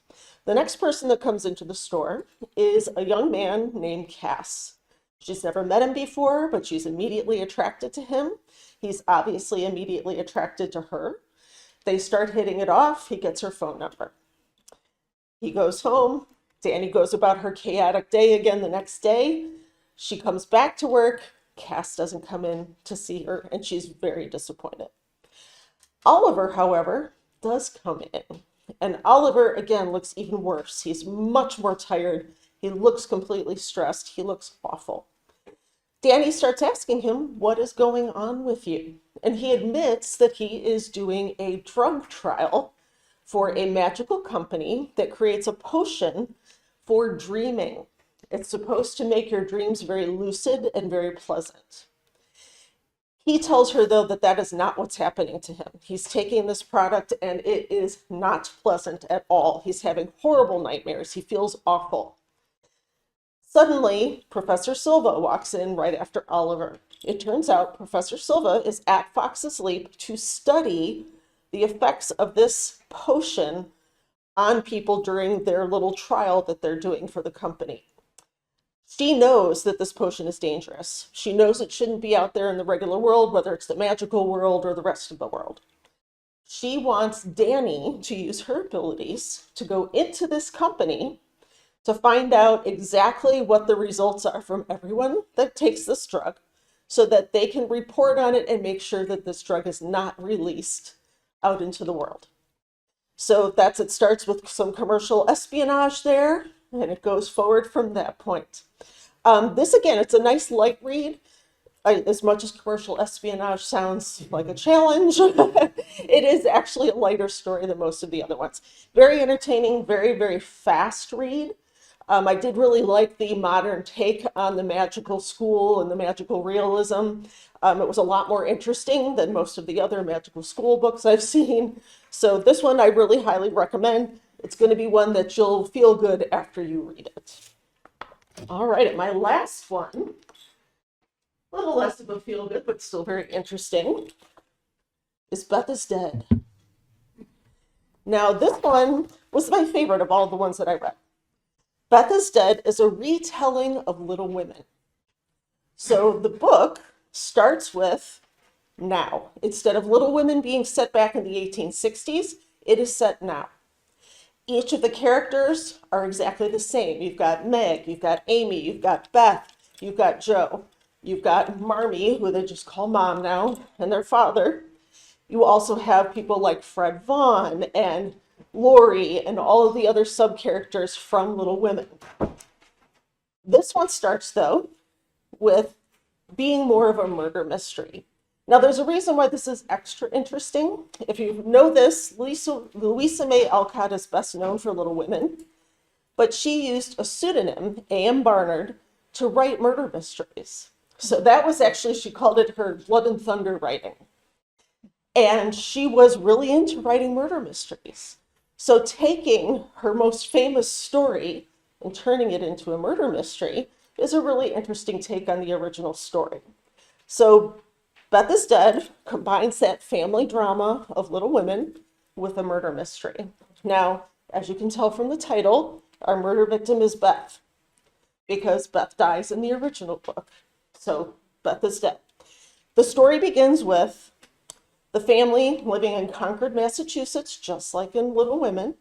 The next person that comes into the store is a young man named Cass. She's never met him before, but she's immediately attracted to him. He's obviously immediately attracted to her. They start hitting it off. He gets her phone number. He goes home. Danny goes about her chaotic day again the next day. She comes back to work. Cass doesn't come in to see her, and she's very disappointed. Oliver, however, does come in. And Oliver, again, looks even worse. He's much more tired. He looks completely stressed. He looks awful. Danny starts asking him, what is going on with you? And he admits that he is doing a drug trial for a magical company that creates a potion for dreaming. It's supposed to make your dreams very lucid and very pleasant. He tells her, though, that is not what's happening to him. He's taking this product and it is not pleasant at all. He's having horrible nightmares. He feels awful. Suddenly, Professor Silva walks in right after Oliver. It turns out Professor Silva is at Fox's Leap to study the effects of this potion on people during their little trial that they're doing for the company. She knows that this potion is dangerous. She knows it shouldn't be out there in the regular world, whether it's the magical world or the rest of the world. She wants Danny to use her abilities to go into this company to find out exactly what the results are from everyone that takes this drug so that they can report on it and make sure that this drug is not released out into the world. So it starts with some commercial espionage there, and it goes forward from that point. This, again, it's a nice light read. As much as commercial espionage sounds like a challenge, it is actually a lighter story than most of the other ones. Very entertaining, very, very fast read. I did really like the modern take on the magical school and the magical realism. It was a lot more interesting than most of the other magical school books I've seen. So this one I really highly recommend. It's going to be one that you'll feel good after you read it. All right, and my last one a little less of a feel good, but still very interesting, is Beth is Dead. Now, this one was my favorite of all the ones that I read. Beth is Dead is a retelling of Little Women. So the book starts with now. Instead of Little Women being set back in the 1860s, it is set now. Each of the characters are exactly the same. You've got Meg, you've got Amy, you've got Beth, you've got Joe, you've got Marmee, who they just call Mom now, and their father. You also have people like Fred Vaughn and Lori and all of the other sub-characters from Little Women. This one starts, though, with being more of a murder mystery. Now, there's a reason why this is extra interesting. If you know this, Louisa May Alcott is best known for Little Women, but she used a pseudonym, A.M. Barnard, to write murder mysteries. So that was actually, she called it her Blood and Thunder writing. And she was really into writing murder mysteries. So taking her most famous story and turning it into a murder mystery is a really interesting take on the original story. So Beth is Dead combines that family drama of Little Women with a murder mystery. Now, as you can tell from the title, our murder victim is Beth, because Beth dies in the original book. So Beth is Dead. The story begins with the family living in Concord, Massachusetts, just like in Little Women.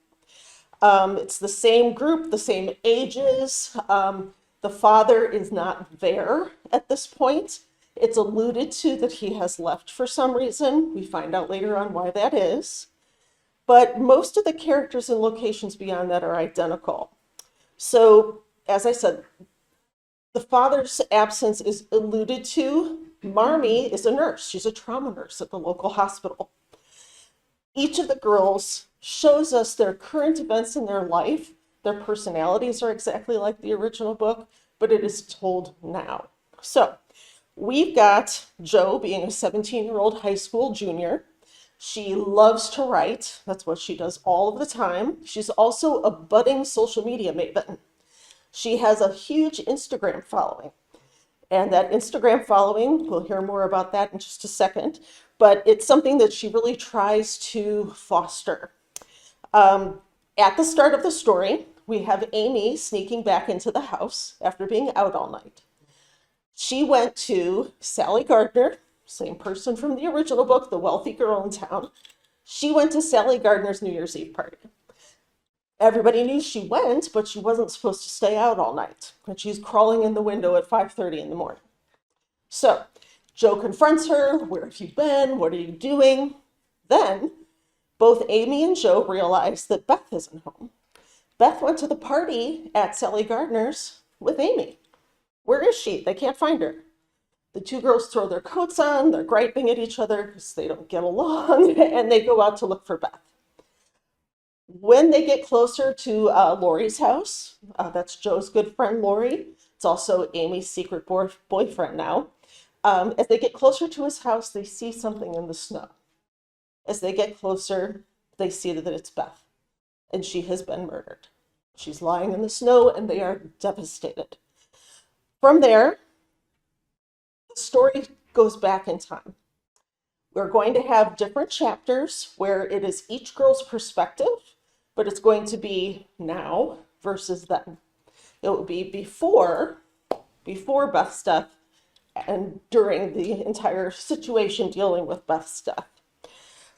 It's the same group, the same ages. The father is not there at this point. It's alluded to that he has left for some reason. We find out later on why that is. But most of the characters and locations beyond that are identical. So, as I said, the father's absence is alluded to. Marmee is a nurse. She's a trauma nurse at the local hospital. Each of the girls shows us their current events in their life. Their personalities are exactly like the original book, but it is told now. So we've got Jo being a 17-year-old high school junior. She loves to write. That's what she does all of the time. She's also a budding social media maven. She has a huge Instagram following. And that Instagram following, we'll hear more about that in just a second, but it's something that she really tries to foster. At the start of the story, we have Amy sneaking back into the house after being out all night. She went to Sally Gardner, same person from the original book, the wealthy girl in town. She went to Sally Gardner's New Year's Eve party. Everybody knew she went, but she wasn't supposed to stay out all night. And she's crawling in the window at 5:30 in the morning. So Jo confronts her. Where have you been? What are you doing? Then both Amy and Jo realize that Beth isn't home. Beth went to the party at Sally Gardner's with Amy. Where is she? They can't find her. The two girls throw their coats on. They're griping at each other because they don't get along, and they go out to look for Beth. When they get closer to Lori's house, that's Jo's good friend Lori. It's also Amy's secret boyfriend now. As they get closer to his house, they see something in the snow. As they get closer, they see that it's Beth, and she has been murdered. She's lying in the snow, and they are devastated. From there, the story goes back in time. We're going to have different chapters where it is each girl's perspective, but it's going to be now versus then. It will be before Beth's death and during the entire situation dealing with Beth's death.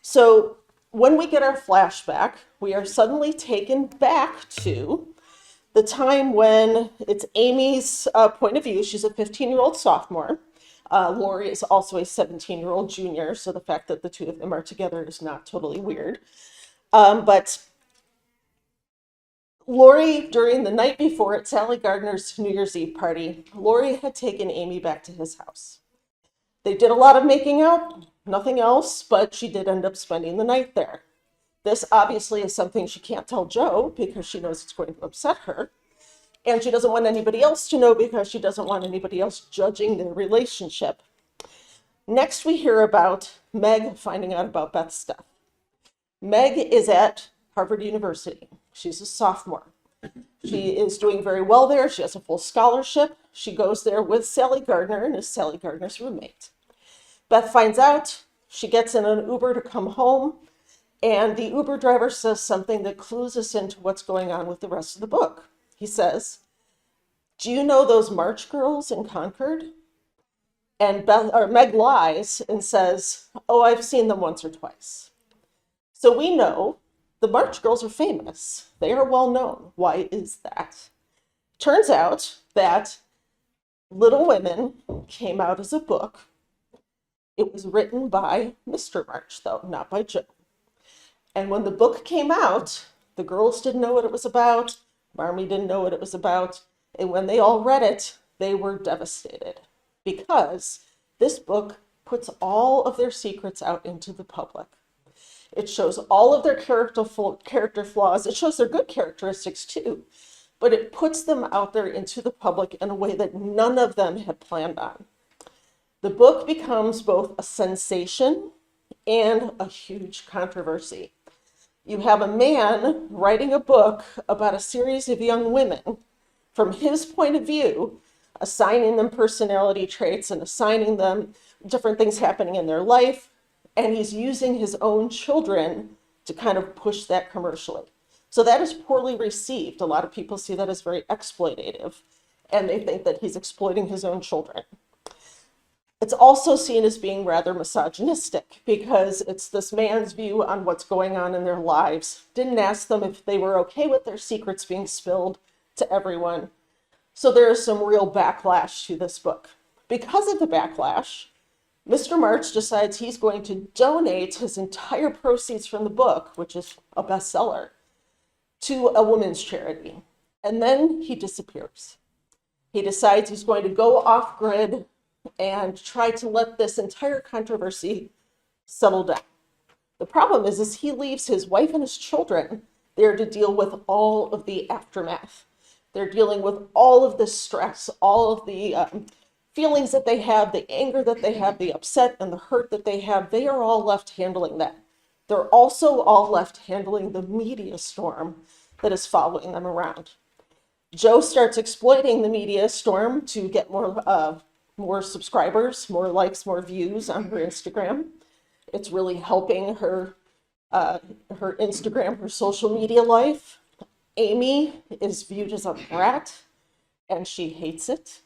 So when we get our flashback, we are suddenly taken back to the time when it's Amy's point of view. She's a 15-year-old sophomore. Lori is also a 17-year-old junior, so the fact that the two of them are together is not totally weird. But Lori, during the night before at Sally Gardner's New Year's Eve party, Lori had taken Amy back to his house. They did a lot of making out, nothing else, but she did end up spending the night there. This obviously is something she can't tell Jo because she knows it's going to upset her. And she doesn't want anybody else to know because she doesn't want anybody else judging their relationship. Next, we hear about Meg finding out about Beth's death. Meg is at Harvard University. She's a sophomore. She is doing very well there. She has a full scholarship. she goes there with Sally Gardner and is Sally Gardner's roommate. Beth finds out, she gets in an Uber to come home, and the Uber driver says something that clues us into what's going on with the rest of the book. He says, "Do you know those March girls in Concord?" And Meg lies and says, "Oh, I've seen them once or twice." So we know the March girls are famous. They are well known. Why is that? Turns out that Little Women came out as a book. It was written by Mr. March, though, not by Joe. And when the book came out, the girls didn't know what it was about. Marmee didn't know what it was about. And when they all read it, they were devastated because this book puts all of their secrets out into the public. It shows all of their character flaws. It shows their good characteristics too, but it puts them out there into the public in a way that none of them had planned on. The book becomes both a sensation and a huge controversy. You have a man writing a book about a series of young women from his point of view, assigning them personality traits and assigning them different things happening in their life. And he's using his own children to kind of push that commercially. So that is poorly received. A lot of people see that as very exploitative, and they think that he's exploiting his own children. It's also seen as being rather misogynistic because it's this man's view on what's going on in their lives. Didn't ask them if they were okay with their secrets being spilled to everyone. So there is some real backlash to this book. Because of the backlash, Mr. March decides he's going to donate his entire proceeds from the book, which is a bestseller, to a women's charity. And then he disappears. He decides he's going to go off grid and try to let this entire controversy settle down. The problem is he leaves his wife and his children there to deal with all of the aftermath. They're dealing with all of the stress, all of the feelings that they have, the anger that they have, the upset and the hurt that they have. They are all left handling that. They're also all left handling the media storm that is following them around. Joe starts exploiting the media storm to get more subscribers, more likes, more views on her Instagram. It's really helping her Instagram, her social media life. Amy is viewed as a brat, and she hates it.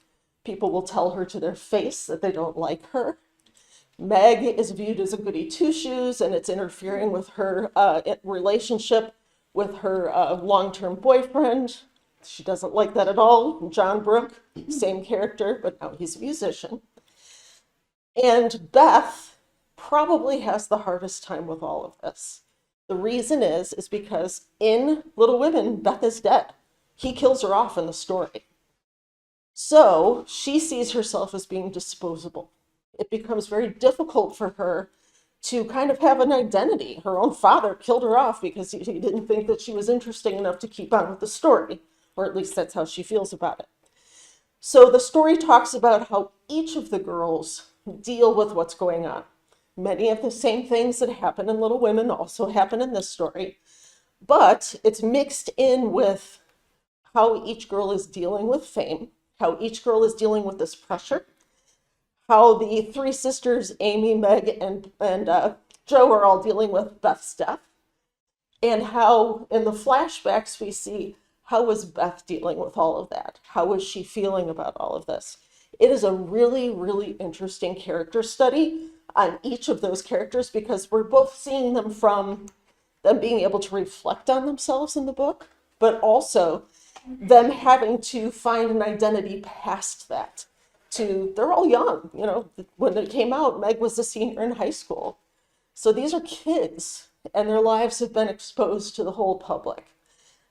People will tell her to their face that they don't like her. Meg is viewed as a goody two-shoes, and it's interfering with her relationship with her long-term boyfriend. She doesn't like that at all. John Brooke, same character, but now he's a musician. And Beth probably has the hardest time with all of this. The reason is because in Little Women, Beth is dead. He kills her off in the story. So she sees herself as being disposable. It becomes very difficult for her to kind of have an identity. Her own father killed her off because he didn't think that she was interesting enough to keep on with the story, or at least that's how she feels about it. So the story talks about how each of the girls deal with what's going on. Many of the same things that happen in Little Women also happen in this story, but it's mixed in with how each girl is dealing with fame, how each girl is dealing with this pressure, how the three sisters, Amy, Meg, and Joe, are all dealing with Beth's death, and how in the flashbacks we see how is Beth dealing with all of that? How is she feeling about all of this? It is a really, really interesting character study on each of those characters because we're both seeing them from them being able to reflect on themselves in the book, but also them having to find an identity past that. They're all young, when it came out, Meg was a senior in high school. So these are kids and their lives have been exposed to the whole public.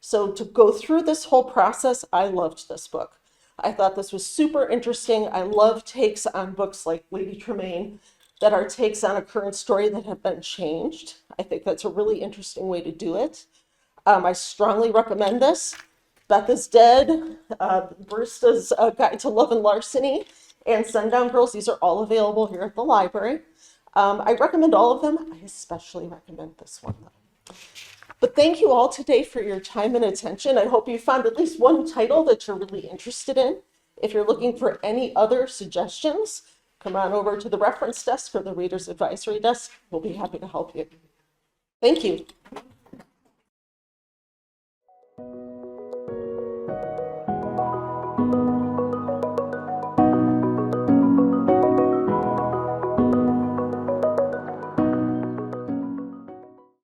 So to go through this whole process, I loved this book. I thought this was super interesting. I love takes on books like Lady Tremaine that are takes on a current story that have been changed. I think that's a really interesting way to do it. I strongly recommend this. Beth is Dead, Barista's Guide to Love and Larceny, and Sundown Girls. These are all available here at the library. I recommend all of them. I especially recommend this one, though. But thank you all today for your time and attention. I hope you found at least one title that you're really interested in. If you're looking for any other suggestions, come on over to the reference desk or the Reader's Advisory Desk. We'll be happy to help you. Thank you.